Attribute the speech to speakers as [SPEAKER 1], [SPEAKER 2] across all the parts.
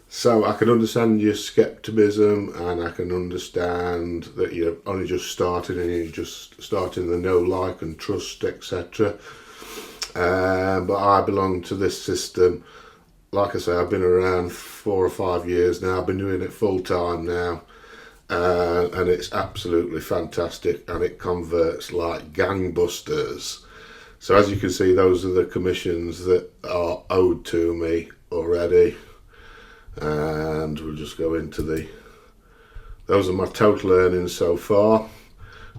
[SPEAKER 1] So I can understand your skepticism, and I can understand that you're only just starting and you're just starting the know, like and trust, etc. But I belong to this system. Like I say, I've been around 4 or 5 years now. I've been doing it full time now, and it's absolutely fantastic, and it converts like gangbusters. So as you can see, those are the commissions that are owed to me already, and we'll just go into those are my total earnings so far,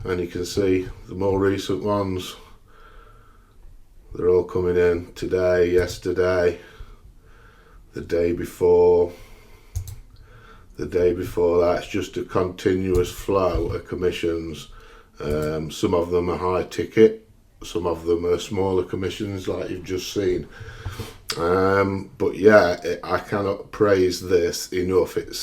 [SPEAKER 1] and you can see the more recent ones, they're all coming in today, yesterday, the day before that. It's just a continuous flow of commissions. Some of them are high ticket, some of them are smaller commissions like you've just seen. But yeah, I cannot praise this enough. It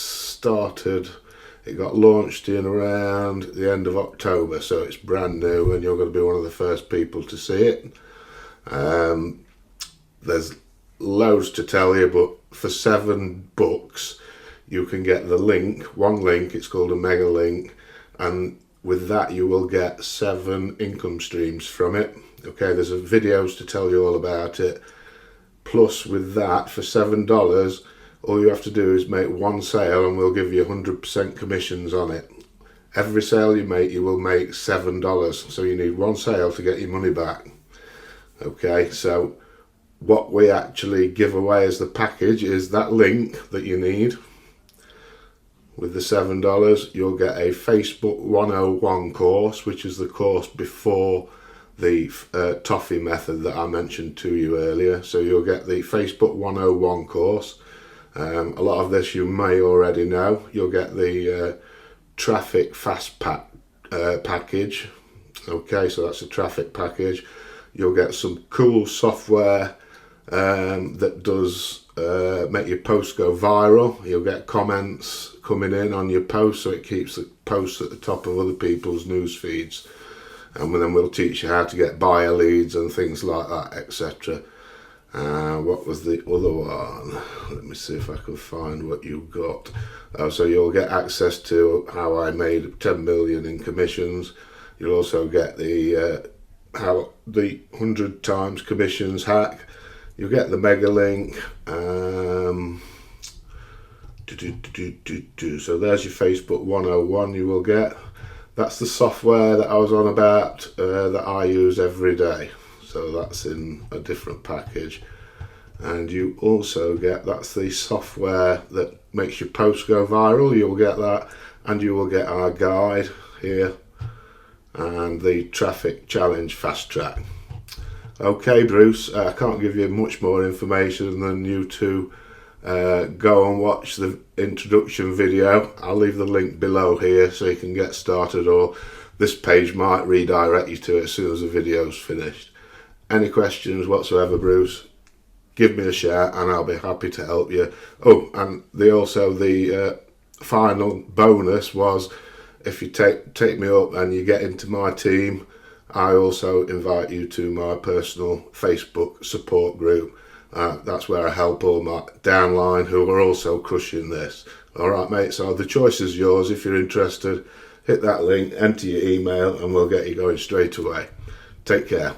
[SPEAKER 1] got launched in around the end of October, so it's brand new, and you're going to be one of the first people to see it. There's loads to tell you, but for $7 you can get the link, one link. It's called a mega link, and with that you will get 7 income streams from it. Okay, there's videos to tell you all about it. Plus, with that, for $7, all you have to do is make one sale, and we'll give you 100% commissions on it. Every sale you make, you will make $7. So you need one sale to get your money back. Okay, so what we actually give away as the package is that link that you need. With the $7, you'll get a Facebook 101 course, which is the course before the toffee method that I mentioned to you earlier. So you'll get the Facebook 101 course. A lot of this you may already know. You'll get the traffic fast package. Okay, so that's a traffic package. You'll get some cool software that does make your posts go viral. You'll get comments coming in on your posts, so it keeps the posts at the top of other people's news feeds. And then we'll teach you how to get buyer leads and things like that, etc. What was the other one? Let me see if I can find what you got. So you'll get access to how I made 10 million in commissions. You'll also get the 100 times commissions hack. You'll get the mega link. So there's your Facebook 101 you will get. That's the software that I was on about, that I use every day. So that's in a different package. And you also get, that's the software that makes your posts go viral. You'll get that, and you will get our guide here and the traffic challenge fast track. Okay, Bruce, I can't give you much more information than you to go and watch the introduction video. I'll leave the link below here so you can get started, or this page might redirect you to it as soon as the video's finished. Any questions whatsoever, Bruce, give me a shout and I'll be happy to help you. Oh, and the final bonus was, if you take me up and you get into my team, I also invite you to my personal Facebook support group. That's where I help all my downline who are also crushing this. Alright, mate, so the choice is yours. If you're interested, hit that link, enter your email, and we'll get you going straight away. Take care.